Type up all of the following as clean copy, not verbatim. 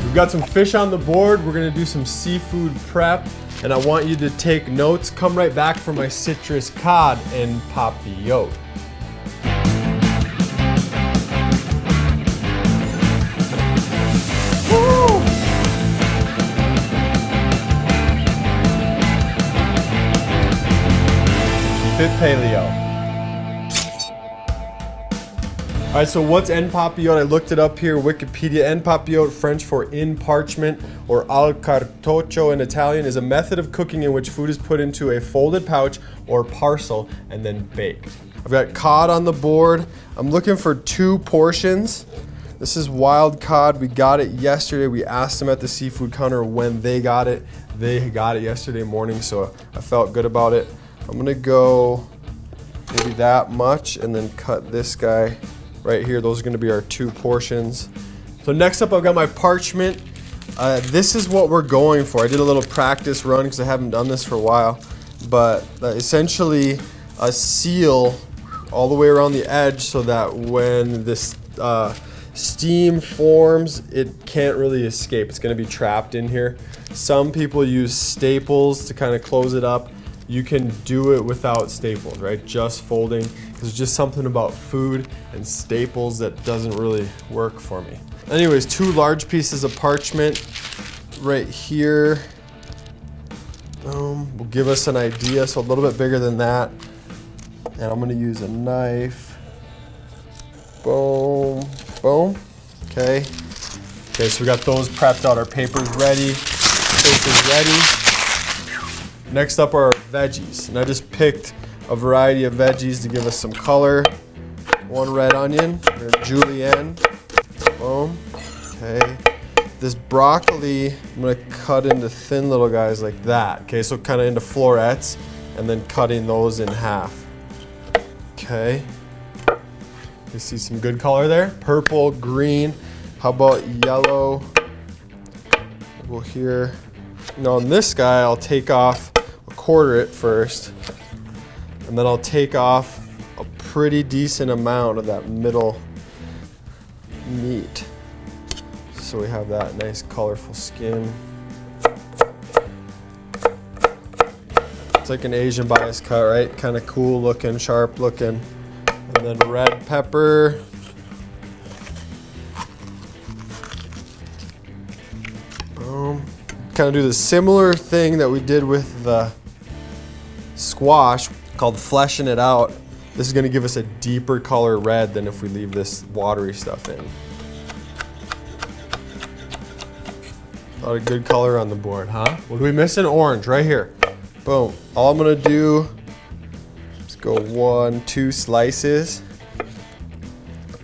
We've got some fish on the board. We're gonna do some seafood prep, and I want you to take notes. Come right back for my citrus cod and papillote. It Paleo. All right, so what's en papillote? I looked it up here, Wikipedia. En papillote, French for in parchment, or al cartoccio in Italian, is a method of cooking in which food is put into a folded pouch or parcel and then baked. I've got cod on the board. I'm looking for 2 portions. This is wild cod. We got it yesterday. We asked them at the seafood counter when they got it. They got it yesterday morning, so I felt good about it. I'm gonna go maybe that much and then cut this guy right here. Those are gonna be our 2 portions. So next up, I've got my parchment. This is what we're going for. I did a little practice run because I haven't done this for a while, but essentially a seal all the way around the edge so that when this steam forms, it can't really escape. It's gonna be trapped in here. Some people use staples to kind of close it up. You can do it without staples, right? Just folding. There's just something about food and staples that doesn't really work for me. Anyways, 2 large pieces of parchment right here. Will give us an idea, so a little bit bigger than that. And I'm gonna use a knife. Boom, boom, okay. Okay, so we got those prepped out. Our paper's ready, fish is ready. Next up are our veggies, and I just picked a variety of veggies to give us some color. 1 red onion, or julienne, boom, okay. This broccoli, I'm gonna cut into thin little guys like that, okay, so kind of into florets, and then cutting those in half, okay. You see some good color there? Purple, green, how about yellow? We'll go here. Now on this guy, I'll take off, quarter it first, and then I'll take off a pretty decent amount of that middle meat. So we have that nice colorful skin. It's like an Asian bias cut, right? Kind of cool looking, sharp looking. And then red pepper. Boom. Kind of do the similar thing that we did with the squash, called fleshing it out. This is gonna give us a deeper color red than if we leave this watery stuff in. A lot of good color on the board, huh? What do we miss? An orange right here. Boom. All I'm gonna do is go 1, 2 slices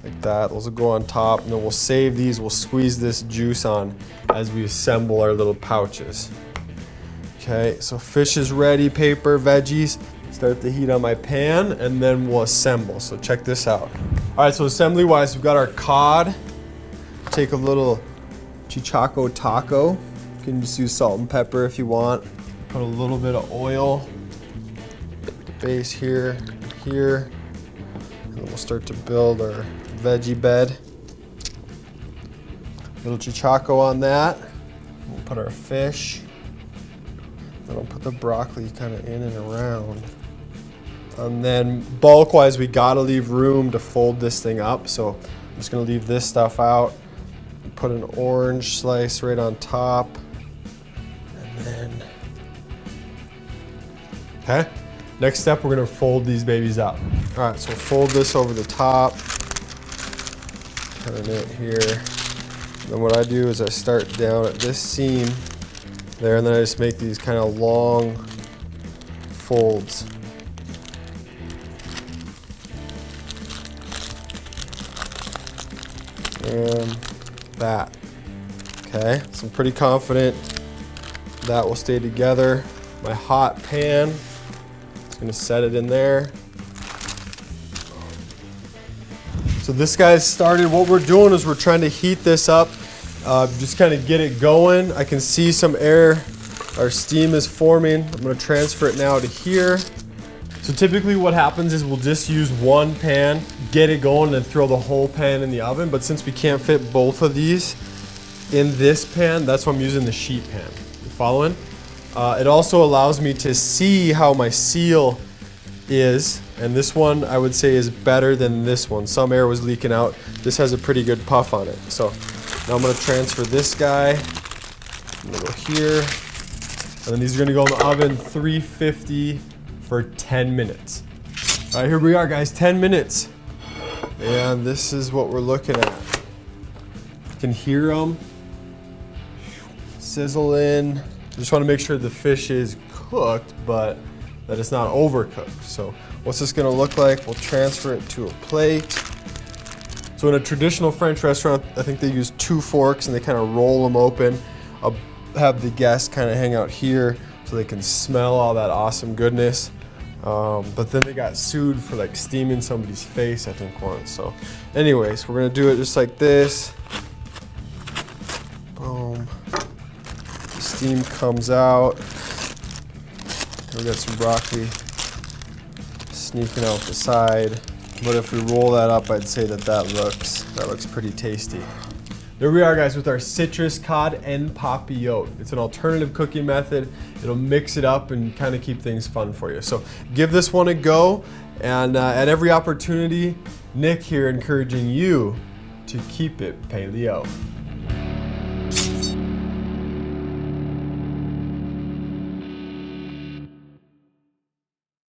like that. Those will go on top, and then we'll save these. We'll squeeze this juice on as we assemble our little pouches. Okay, so fish is ready, paper, veggies. Start the heat on my pan, and then we'll assemble. So check this out. All right, so assembly-wise, we've got our cod. Take a little chichaco taco. You can just use salt and pepper if you want. Put a little bit of oil. Base here, here. And then we'll start to build our veggie bed. Little chichaco on that. We'll put our fish. Then I'll put the broccoli kind of in and around. And then bulk-wise, we gotta leave room to fold this thing up. So I'm just gonna leave this stuff out. Put an orange slice right on top. And then, okay. Next step, we're gonna fold these babies up. All right, so we'll fold this over the top. Turn it here. And then what I do is I start down at this seam there, and then I just make these kind of long folds. And that. Okay, so I'm pretty confident that will stay together. My hot pan, just gonna set it in there. So this guy's started. What we're doing is we're trying to heat this up, just kind of get it going. I can see some air, our steam is forming. I'm gonna transfer it now to here. So typically what happens is we'll just use one pan, get it going, and then throw the whole pan in the oven. But since we can't fit both of these, in this pan. That's why I'm using the sheet pan. You following? It also allows me to see how my seal is, and this one I would say is better than this one. Some air was leaking out. This has a pretty good puff on it. So now I'm gonna transfer this guy. I'm gonna go here, and then these are gonna go in the oven 350 for 10 minutes. All right, here we are, guys, 10 minutes. And this is what we're looking at. You can hear them sizzle in. Just want to make sure the fish is cooked, but that it's not overcooked. So what's this gonna look like? We'll transfer it to a plate. So in a traditional French restaurant, I think they use 2 forks and they kind of roll them open. I'll have the guests kind of hang out here so they can smell all that awesome goodness. But then they got sued for like steaming somebody's face, I think, once. So anyways, we're gonna do it just like this. Boom. The steam comes out. We got some broccoli sneaking out the side. But if we roll that up, I'd say that looks pretty tasty. There we are, guys, with our citrus cod en papillote. It's an alternative cooking method. It'll mix it up and kind of keep things fun for you. So give this one a go, and at every opportunity, Nick here encouraging you to keep it paleo.